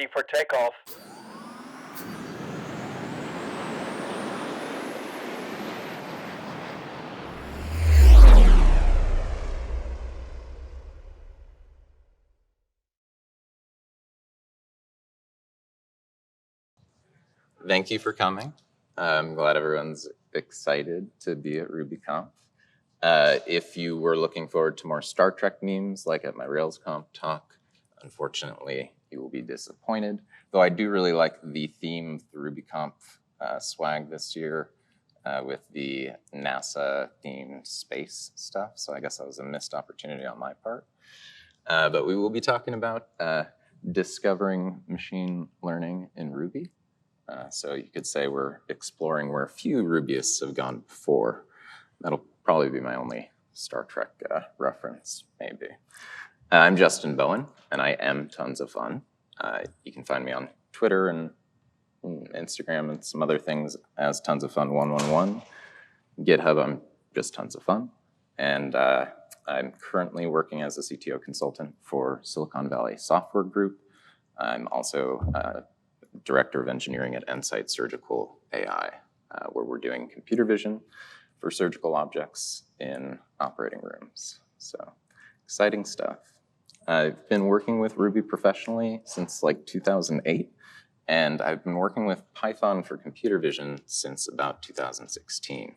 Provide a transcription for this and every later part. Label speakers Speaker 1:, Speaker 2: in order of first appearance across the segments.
Speaker 1: ready for takeoff.
Speaker 2: Thank you for coming. I'm glad everyone's excited to be at RubyConf. If you were looking forward to more Star Trek memes like at my RailsConf talk, unfortunately, you will be disappointed. Though I do really like the theme of the RubyConf swag this year with the NASA-themed space stuff. So I guess that was a missed opportunity on my part. But we will be talking about discovering machine learning in Ruby. So you could say we're exploring where a few Rubyists have gone before. That'll probably be my only Star Trek reference, maybe. I'm Justin Bowen, and I am Tons of Fun. You can find me on Twitter and Instagram and some other things as Tons of Fun 111. GitHub, I'm just Tons of Fun. And I'm currently working as a CTO consultant for Silicon Valley Software Group. I'm also Director of Engineering at Ensight Surgical AI, where we're doing computer vision for surgical objects in operating rooms. So exciting stuff. I've been working with Ruby professionally since like 2008, and I've been working with Python for computer vision since about 2016.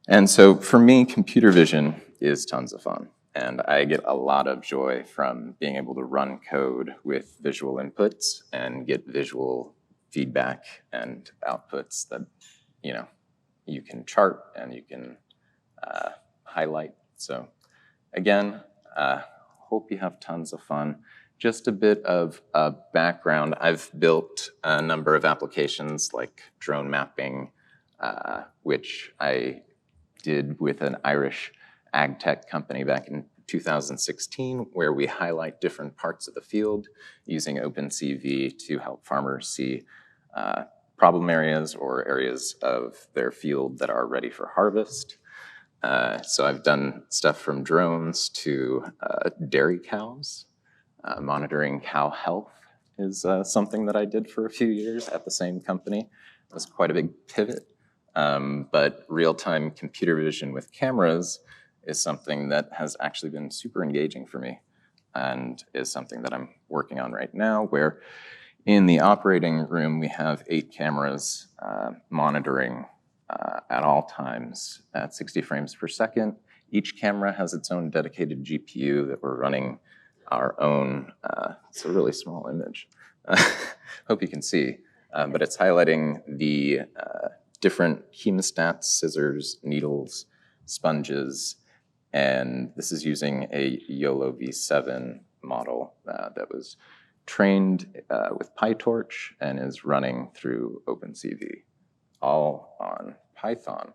Speaker 2: And so for me, computer vision is tons of fun. And I get a lot of joy from being able to run code with visual inputs and get visual feedback and outputs that, you can chart and you can highlight. So again, hope you have tons of fun. Just a bit of background. I've built a number of applications like drone mapping, which I did with an Irish ag tech company back in 2016, where we highlight different parts of the field using OpenCV to help farmers see problem areas or areas of their field that are ready for harvest. So I've done stuff from drones to dairy cows. Monitoring cow health is something that I did for a few years at the same company. It was quite a big pivot. But real-time computer vision with cameras is something that has actually been super engaging for me and is something that I'm working on right now, where in the operating room, we have 8 cameras monitoring at all times at 60 frames per second. Each camera has its own dedicated GPU that we're running our own. It's a really small image. Hope you can see, but it's highlighting the different hemostats, scissors, needles, sponges, and this is using a YOLO v7 model that was trained with PyTorch and is running through OpenCV, all on Python.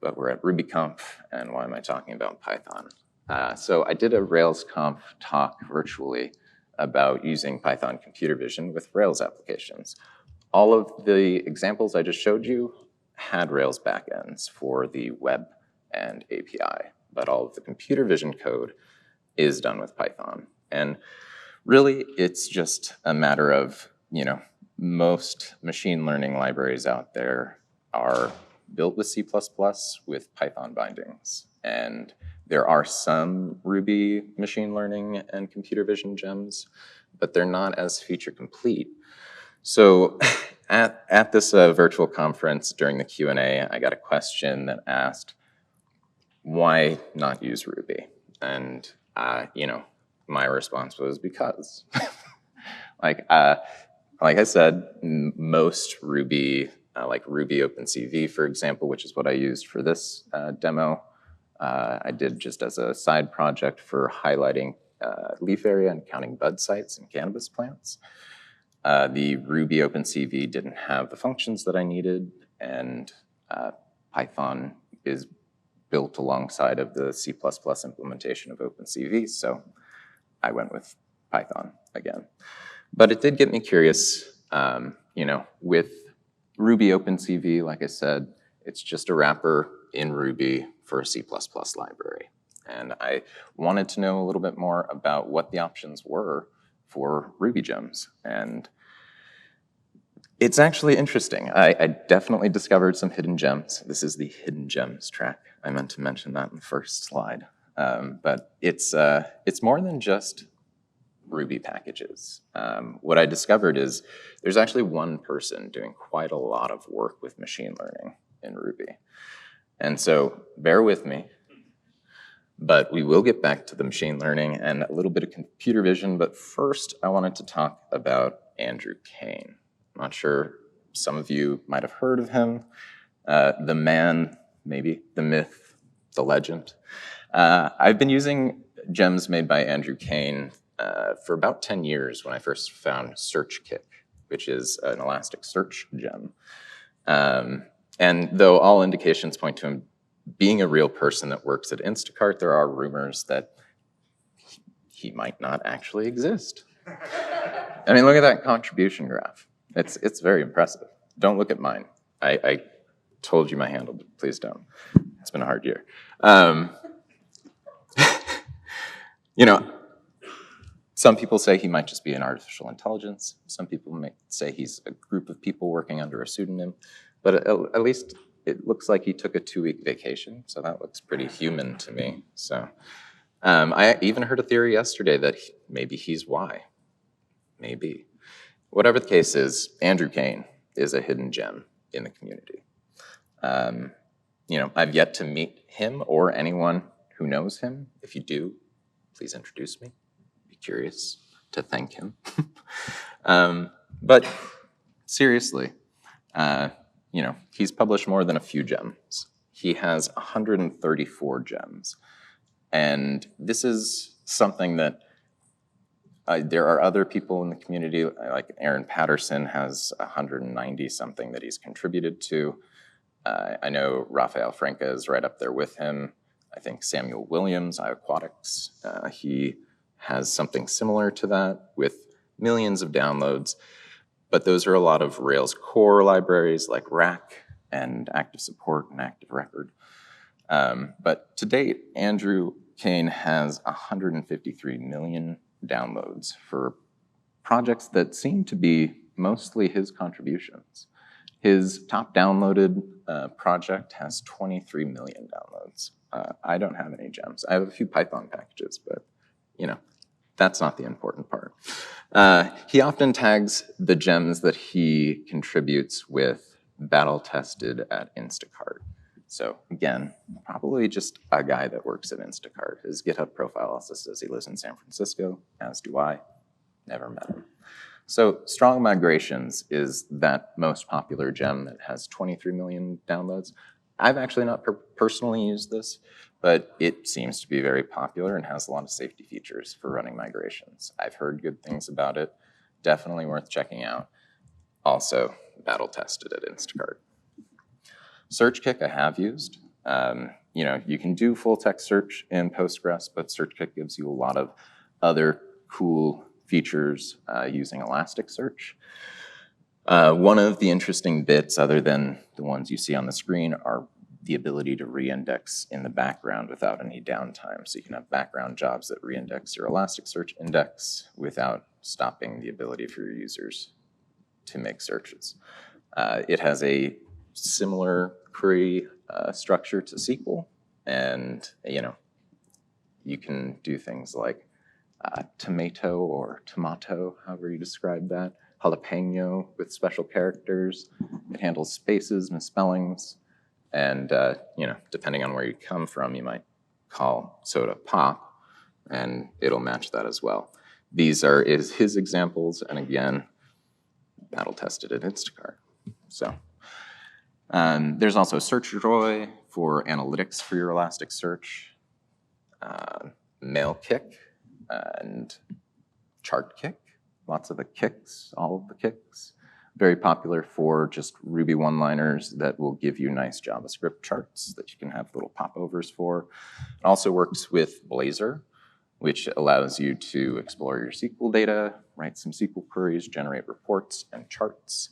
Speaker 2: But we're at RubyConf, and why am I talking about Python? So I did a RailsConf talk virtually about using Python computer vision with Rails applications. All of the examples I just showed you had Rails backends for the web and API, but all of the computer vision code is done with Python. And really, it's just a matter of, most machine learning libraries out there are built with C++ with Python bindings. And there are some Ruby machine learning and computer vision gems, but they're not as feature complete. So at this virtual conference during the Q&A, I got a question that asked, why not use Ruby? And, my response was because. like I said, most Ruby, like Ruby OpenCV, for example, which is what I used for this demo, I did just as a side project for highlighting leaf area and counting bud sites in cannabis plants. The Ruby OpenCV didn't have the functions that I needed, and Python is built alongside of the C++ implementation of OpenCV, so I went with Python again. But it did get me curious, with Ruby OpenCV, like I said, it's just a wrapper in Ruby for a C++ library. And I wanted to know a little bit more about what the options were for Ruby gems. And it's actually interesting. I definitely discovered some hidden gems. This is the hidden gems track. I meant to mention that in the first slide. But it's more than just Ruby packages. What I discovered is there's actually one person doing quite a lot of work with machine learning in Ruby. And so bear with me, but we will get back to the machine learning and a little bit of computer vision. But first, I wanted to talk about Andrew Kane. I'm not sure some of you might have heard of him. The man, maybe, the myth, the legend. I've been using gems made by Andrew Kane for about 10 years when I first found SearchKick, which is an Elasticsearch gem. And though all indications point to him being a real person that works at Instacart, there are rumors that he might not actually exist. I mean, look at that contribution graph. It's very impressive. Don't look at mine. I told you my handle, but please don't. It's been a hard year. You know, some people say he might just be an artificial intelligence. Some people might say he's a group of people working under a pseudonym. But at least it looks like he took a 2-week vacation, so that looks pretty human to me. So I even heard a theory yesterday that maybe he's why. Maybe. Whatever the case is, Andrew Kane is a hidden gem in the community. You know, I've yet to meet him or anyone who knows him. If you do, please introduce me. Be curious to thank him. But seriously, you know, he's published more than a few gems. He has 134 gems. And this is something that there are other people in the community, like Aaron Patterson has 190 something that he's contributed to. I know Rafael Franca is right up there with him. I think Samuel Williams, iAquatics, he has something similar to that with millions of downloads. But those are a lot of Rails core libraries like Rack and Active Support and Active Record. But to date, Andrew Kane has 153 million downloads for projects that seem to be mostly his contributions. His top downloaded project has 23 million downloads. I don't have any gems. I have a few Python packages, but you know, that's not the important part. He often tags the gems that he contributes with battle tested at Instacart. So again, probably just a guy that works at Instacart. His GitHub profile also says he lives in San Francisco, as do I. Never met him. So Strong Migrations is that most popular gem that has 23 million downloads. I've actually not personally used this, but it seems to be very popular and has a lot of safety features for running migrations. I've heard good things about it. Definitely worth checking out. Also, battle tested at Instacart. SearchKick I have used. You know, you can do full text search in Postgres, but SearchKick gives you a lot of other cool features using Elasticsearch. One of the interesting bits, other than the ones you see on the screen, are the ability to reindex in the background without any downtime. So you can have background jobs that reindex your Elasticsearch index without stopping the ability for your users to make searches. It has a similar query structure to SQL, and you know, you can do things like tomato or tomato, however you describe that, jalapeno with special characters. It handles spaces, misspellings, and you know, depending on where you come from, you might call soda pop, and it'll match that as well. These are his examples, and again, battle tested at Instacart. So there's also SearchJoy for analytics for your Elasticsearch, Mailkick, and ChartKick. Lots of the kicks, all of the kicks. Very popular for just Ruby one-liners that will give you nice JavaScript charts that you can have little popovers for. It also works with Blazor, which allows you to explore your SQL data, write some SQL queries, generate reports and charts.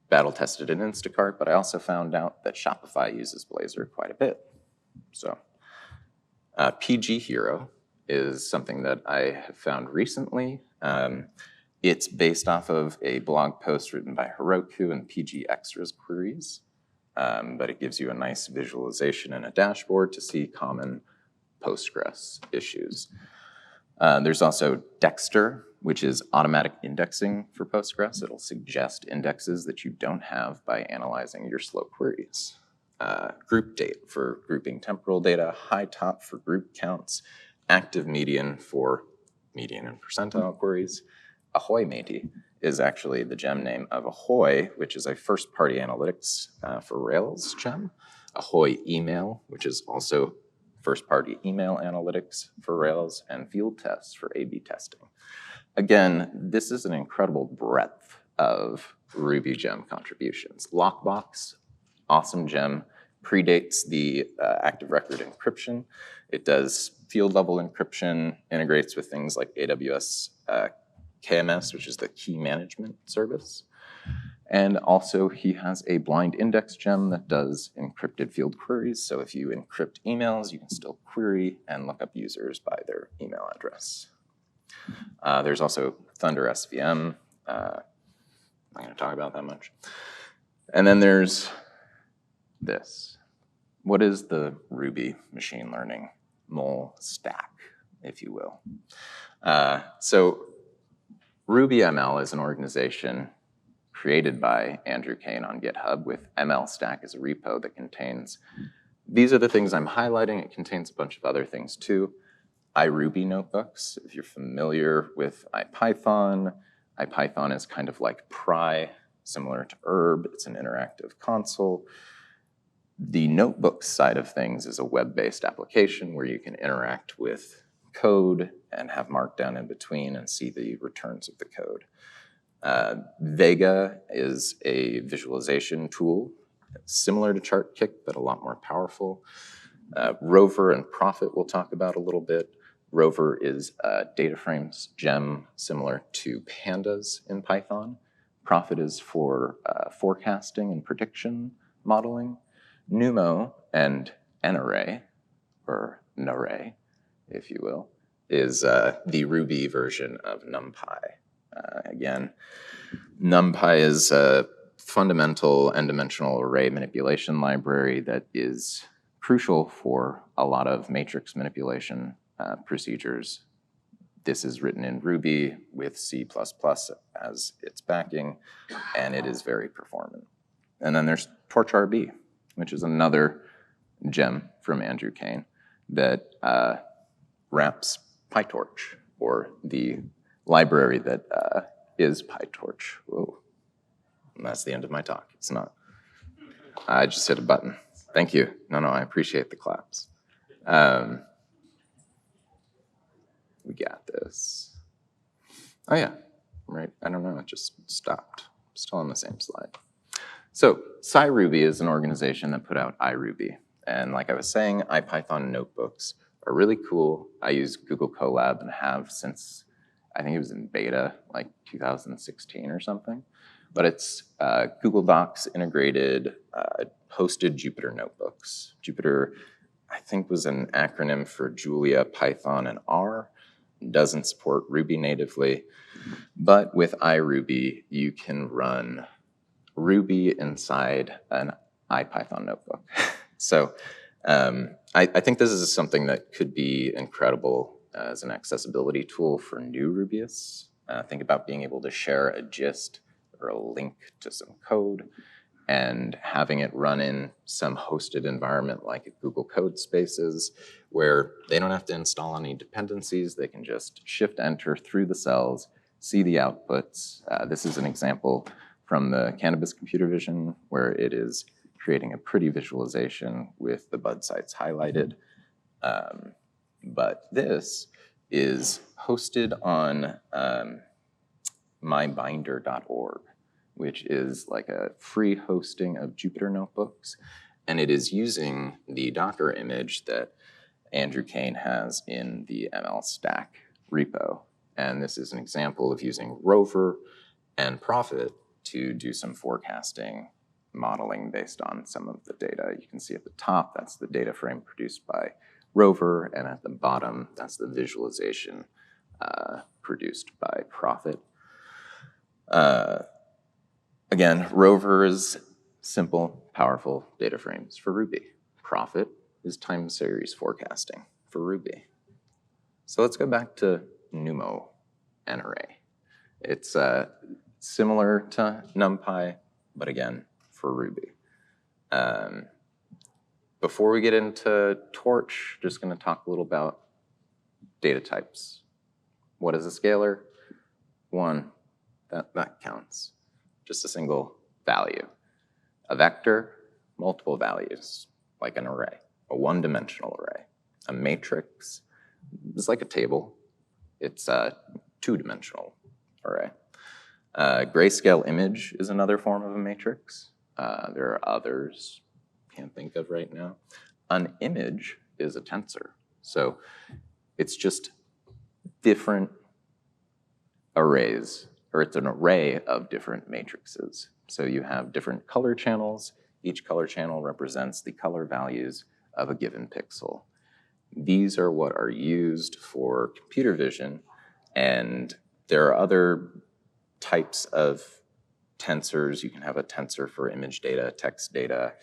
Speaker 2: Battle tested in Instacart, but I also found out that Shopify uses Blazor quite a bit. So PG Hero is something that I have found recently. It's based off of a blog post written by Heroku and PG Extras queries, but it gives you a nice visualization and a dashboard to see common Postgres issues. There's also Dexter, which is automatic indexing for Postgres. It'll suggest indexes that you don't have by analyzing your slow queries. Group date for grouping temporal data, high top for group counts, active median for median and percentile queries. Ahoy Matey is actually the gem name of Ahoy, which is a first-party analytics for Rails gem. Ahoy Email, which is also first-party email analytics for Rails, and field tests for A/B testing. Again, this is an incredible breadth of Ruby gem contributions. Lockbox, awesome gem, predates the active record encryption. It does field-level encryption, integrates with things like AWS KMS, which is the key management service. And also he has a blind index gem that does encrypted field queries. So if you encrypt emails, you can still query and look up users by their email address. There's also Thunder SVM. I'm not going to talk about that much. And then there's this. What is the Ruby machine learning mole stack, if you will? So RubyML is an organization created by Andrew Kane on GitHub with MLStack as a repo that contains, these are the things I'm highlighting. It contains a bunch of other things too. iRuby notebooks, if you're familiar with IPython is kind of like Pry, similar to Herb. It's an interactive console. The notebook side of things is a web-based application where you can interact with code and have markdown in between and see the returns of the code. Vega is a visualization tool, similar to Chartkick, but a lot more powerful. Rover and Prophet we'll talk about a little bit. Rover is a data frames gem similar to pandas in Python. Prophet is for forecasting and prediction modeling. Numo and NArray, or NArray, if you will, is the Ruby version of NumPy. Again, NumPy is a fundamental n-dimensional array manipulation library that is crucial for a lot of matrix manipulation procedures. This is written in Ruby with C++ as its backing, and it is very performant. And then there's TorchRB, which is another gem from Andrew Kane that wraps PyTorch, or the library that is PyTorch. Whoa, and that's the end of my talk. It's not. I just hit a button. Thank you. No, I appreciate the claps. We got this. Oh yeah, right. I don't know, it just stopped. Still on the same slide. So SciRuby is an organization that put out iRuby. And like I was saying, IPython notebooks are really cool. I use Google Colab and have since, I think it was in beta, like 2016 or something. But it's Google Docs integrated, hosted Jupyter notebooks. Jupyter, I think, was an acronym for Julia, Python, and R. It doesn't support Ruby natively. But with iRuby, you can run Ruby inside an IPython notebook. So I think this is something that could be incredible as an accessibility tool for new Rubyists. Think about being able to share a gist or a link to some code and having it run in some hosted environment like Google Code Spaces, where they don't have to install any dependencies. They can just shift-enter through the cells, see the outputs. This is an example from the Cannabis computer vision, where it is creating a pretty visualization with the bud sites highlighted. But this is hosted on mybinder.org, which is like a free hosting of Jupyter notebooks. And it is using the Docker image that Andrew Kane has in the MLStack repo. And this is an example of using Rover and Prophet to do some forecasting modeling based on some of the data. You can see at the top, that's the data frame produced by rover, and at the bottom, that's the visualization produced by Prophet. Again, rover is simple, powerful data frames for Ruby. Prophet is time series forecasting for Ruby. So let's go back to Numo and array. It's similar to NumPy, but again, for Ruby. Before we get into Torch, just going to talk a little about data types. What is a scalar? One, that counts. Just a single value. A vector, multiple values, like an array, a one-dimensional array. A matrix is like a table. It's a two-dimensional array. Grayscale image is another form of a matrix. There are others, can't think of right now. An image is a tensor. So it's just different arrays, or it's an array of different matrices. So you have different color channels. Each color channel represents the color values of a given pixel. These are what are used for computer vision, and there are other types of tensors. You can have a tensor for image data, text data.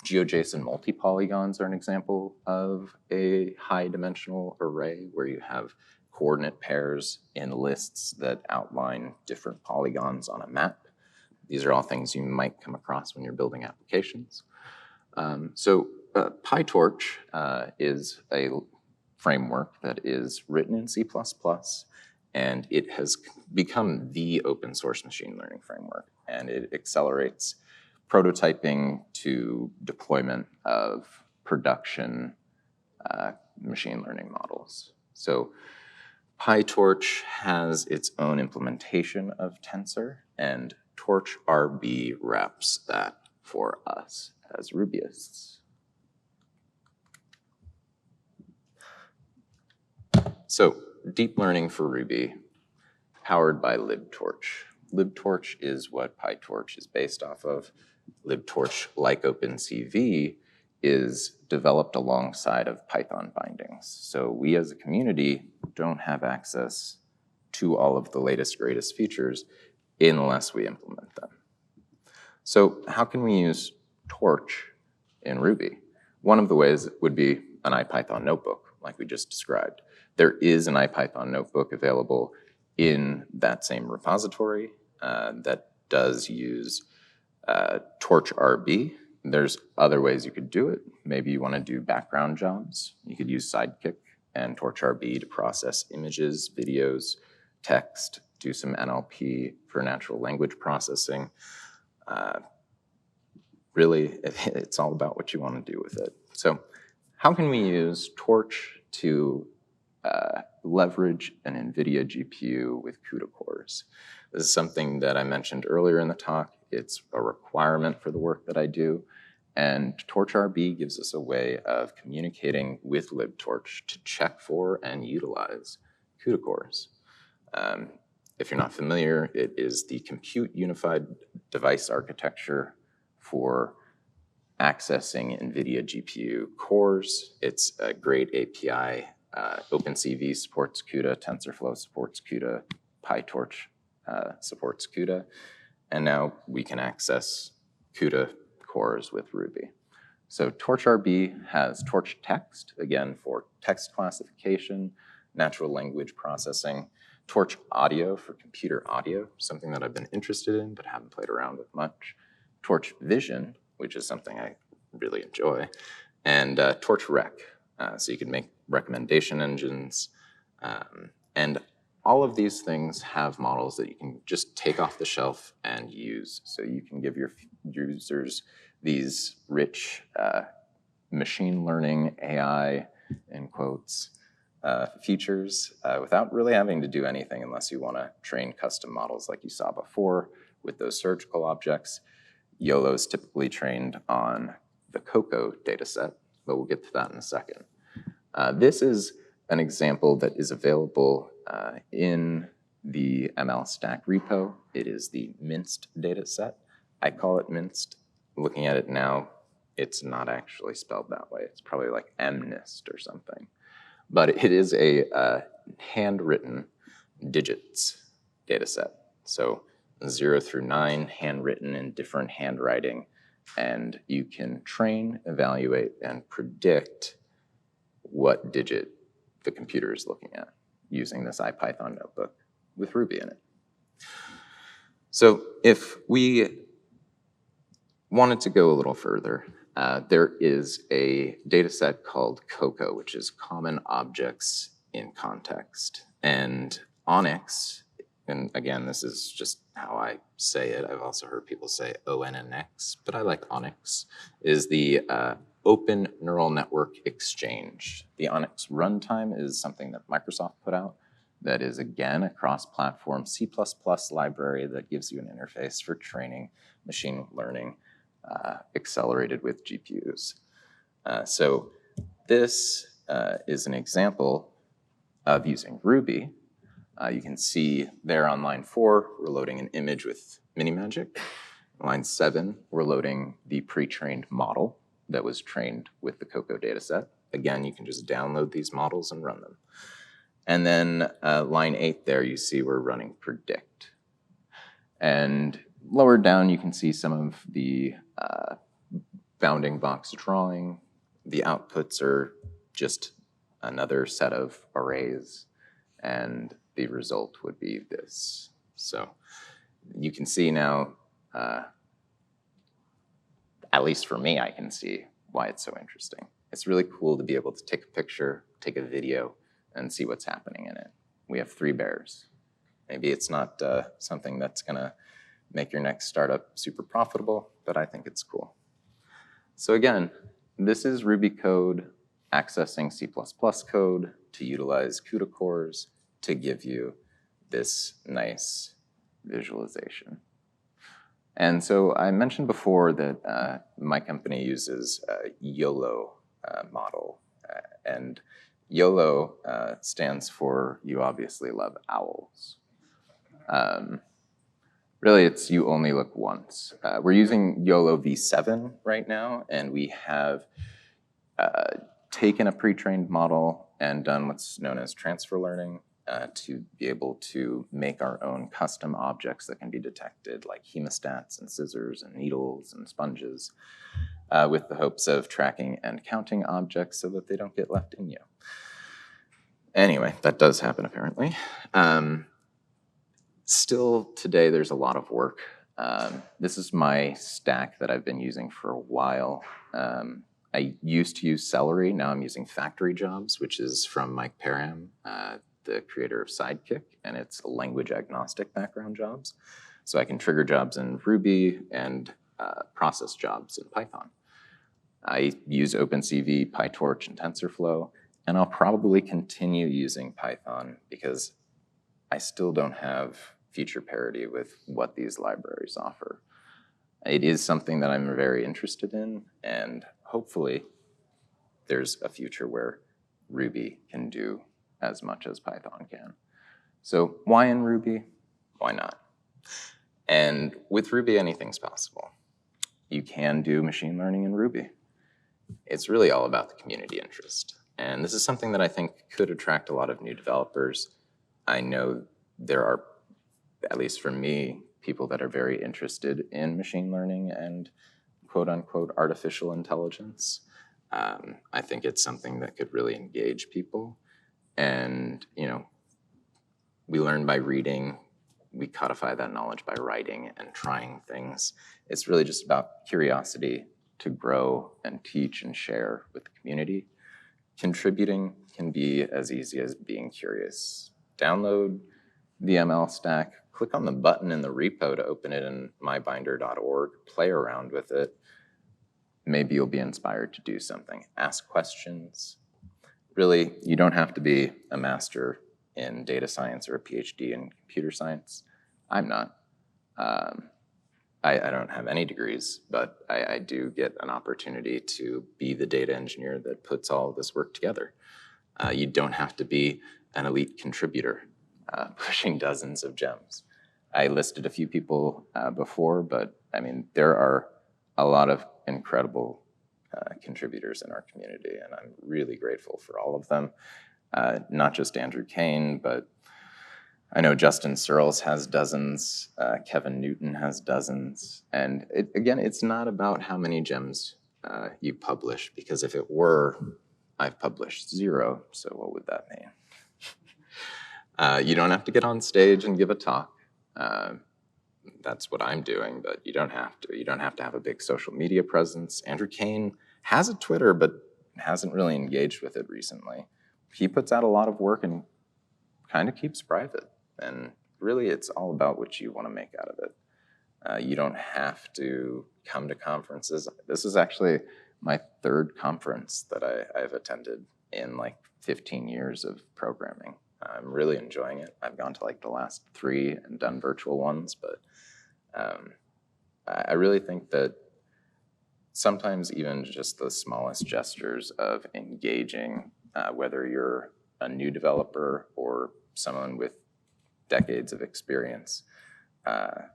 Speaker 2: GeoJSON multi-polygons are an example of a high-dimensional array where you have coordinate pairs in lists that outline different polygons on a map. These are all things you might come across when you're building applications. PyTorch is a framework that is written in C++, and it has become the open source machine learning framework, and it accelerates prototyping to deployment of production machine learning models. So PyTorch has its own implementation of Tensor, and TorchRB wraps that for us as Rubyists. So deep learning for Ruby, powered by libtorch. Libtorch is what PyTorch is based off of. Libtorch, like OpenCV, is developed alongside of Python bindings. So we as a community don't have access to all of the latest, greatest features unless we implement them. So how can we use Torch in Ruby? One of the ways would be an IPython notebook, like we just described. There is an IPython notebook available in that same repository that does use TorchRB. There's other ways you could do it. Maybe you want to do background jobs. You could use Sidekick and TorchRB to process images, videos, text, do some NLP for natural language processing. Really, it's all about what you want to do with it. So how can we use Torch to leverage an NVIDIA GPU with CUDA cores? This is something that I mentioned earlier in the talk. It's a requirement for the work that I do. And TorchRB gives us a way of communicating with libtorch to check for and utilize CUDA cores. If you're not familiar, it is the Compute Unified Device Architecture for accessing NVIDIA GPU cores. It's a great API. OpenCV supports CUDA, TensorFlow supports CUDA, PyTorch supports CUDA, and now we can access CUDA cores with Ruby. So TorchRB has Torch Text, again, for text classification, natural language processing, Torch Audio for computer audio, something that I've been interested in but haven't played around with much, Torch Vision, which is something I really enjoy, and Torch Rec, so you can make recommendation engines, and all of these things have models that you can just take off the shelf and use. So you can give your users these rich machine learning, AI, in quotes, features without really having to do anything unless you want to train custom models like you saw before with those surgical objects. YOLO is typically trained on the COCO dataset, but we'll get to that in a second. This is an example that is available in the ML Stack repo. It is the minced dataset. I call it minced. Looking at it now, It's not actually spelled that way. It's probably like MNIST or something. But it is a handwritten digits data set. So 0 through 9, handwritten in different handwriting. And you can train, evaluate, and predict what digit the computer is looking at using this IPython notebook with Ruby in it. So if we wanted to go a little further, there is a data set called COCO, which is Common Objects in Context. And Onyx, and again, this is just how I say it. I've also heard people say ONNX, but I like Onyx, is the Open Neural Network Exchange. The Onyx runtime is something that Microsoft put out that is, again, a cross-platform C++ library that gives you an interface for training machine learning accelerated with GPUs. So this is an example of using Ruby. You can see there on line 4, we're loading an image with MiniMagic. Line 7, we're loading the pre-trained model that was trained with the COCO dataset. Again, you can just download these models and run them. And then line 8 there, you see we're running predict. And lower down, you can see some of the bounding box drawing. The outputs are just another set of arrays, and the result would be this. So you can see now, at least for me, I can see why it's so interesting. It's really cool to be able to take a picture, take a video, and see what's happening in it. We have 3 bears. Maybe it's not something that's gonna make your next startup super profitable, but I think it's cool. So again, this is Ruby code accessing C++ code to utilize CUDA cores to give you this nice visualization. And so I mentioned before that my company uses a YOLO model, and YOLO stands for You Obviously Love Owls. Really, it's you only look once. We're using YOLO v7 right now, and we have taken a pre-trained model and done what's known as transfer learning to be able to make our own custom objects that can be detected, like hemostats and scissors and needles and sponges, with the hopes of tracking and counting objects so that they don't get left in you. Anyway, that does happen apparently. Still today, there's a lot of work. This is my stack that I've been using for a while. I used to use Celery, now I'm using Factory Jobs, which is from Mike Parham, the creator of Sidekick, and it's language agnostic background jobs. So I can trigger jobs in Ruby and process jobs in Python. I use OpenCV, PyTorch, and TensorFlow, and I'll probably continue using Python because I still don't have feature parity with what these libraries offer. It is something that I'm very interested in, and hopefully there's a future where Ruby can do as much as Python can. So why in Ruby? Why not? And with Ruby, anything's possible. You can do machine learning in Ruby. It's really all about the community interest. And this is something that I think could attract a lot of new developers. I know there are, at least for me, people that are very interested in machine learning and quote unquote artificial intelligence. I think it's something that could really engage people. And, you know, we learn by reading, we codify that knowledge by writing and trying things. It's really just about curiosity to grow and teach and share with the community. Contributing can be as easy as being curious. Download the ML stack, click on the button in the repo to open it in mybinder.org, play around with it. Maybe you'll be inspired to do something. Ask questions. Really, you don't have to be a master in data science or a PhD in computer science. I'm not. I don't have any degrees, but I do get an opportunity to be the data engineer that puts all of this work together. You don't have to be an elite contributor pushing dozens of gems. I listed a few people before, but I mean, there are a lot of incredible contributors in our community, and I'm really grateful for all of them. Not just Andrew Kane, but I know Justin Searles has dozens, Kevin Newton has dozens, and again, it's not about how many gems you publish, because if it were, I've published 0, so what would that mean? You don't have to get on stage and give a talk. That's what I'm doing, but you don't have to. You don't have to have a big social media presence. Andrew Kane has a Twitter, but hasn't really engaged with it recently. He puts out a lot of work and kind of keeps private. And really, it's all about what you want to make out of it. You don't have to come to conferences. This is actually my 3rd conference that I've attended in like 15 years of programming. I'm really enjoying it. I've gone to like the last 3 and done virtual ones, but I really think that sometimes even just the smallest gestures of engaging, whether you're a new developer or someone with decades of experience,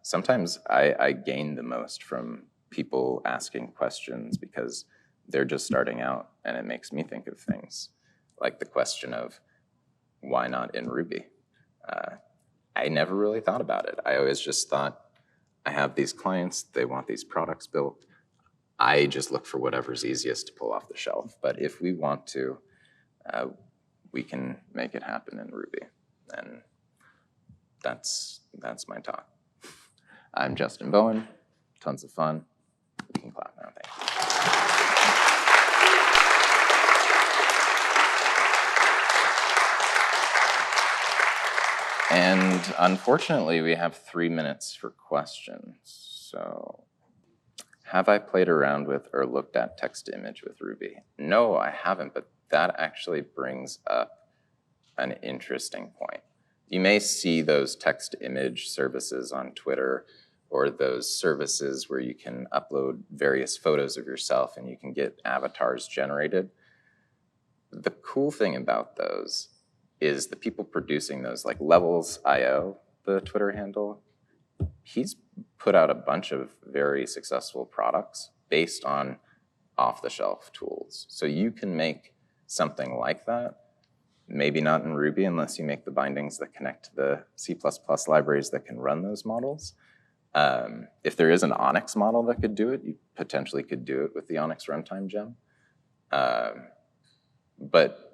Speaker 2: sometimes I gain the most from people asking questions because they're just starting out, and it makes me think of things like the question of, why not in Ruby? I never really thought about it. I always just thought, I have these clients, they want these products built. I just look for whatever's easiest to pull off the shelf. But if we want to, we can make it happen in Ruby. And that's my talk. I'm Justin Bowen. Tons of fun. You can clap now. Thank you. And unfortunately, we have 3 minutes for questions. So, have I played around with or looked at text-to-image with Ruby? No, I haven't, but that actually brings up an interesting point. You may see those text-to-image services on Twitter, or those services where you can upload various photos of yourself and you can get avatars generated. The cool thing about those is the people producing those, like Levels.io, the Twitter handle, he's put out a bunch of very successful products based on off-the-shelf tools. So you can make something like that, maybe not in Ruby unless you make the bindings that connect to the C++ libraries that can run those models. If there is an Onyx model that could do it, you potentially could do it with the Onyx runtime gem. But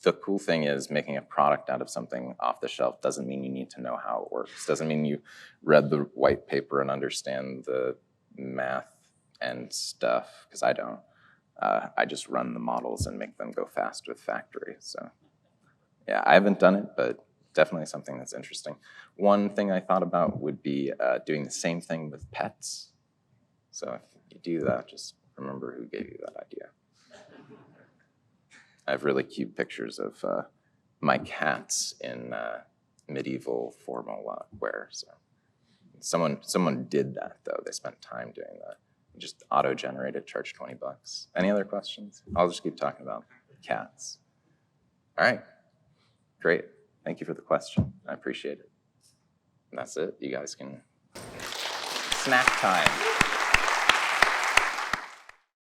Speaker 2: the cool thing is making a product out of something off the shelf doesn't mean you need to know how it works. Doesn't mean you read the white paper and understand the math and stuff, because I don't. I just run the models and make them go fast with factory. So yeah, I haven't done it, but definitely something that's interesting. One thing I thought about would be doing the same thing with pets. So if you do that, just remember who gave you that idea. I have really cute pictures of my cats in medieval formal wear. So someone did that though. They spent time doing that. Just auto-generated, charged $20. Any other questions? I'll just keep talking about cats. All right, great. Thank you for the question. I appreciate it. And that's it. You guys can snack time.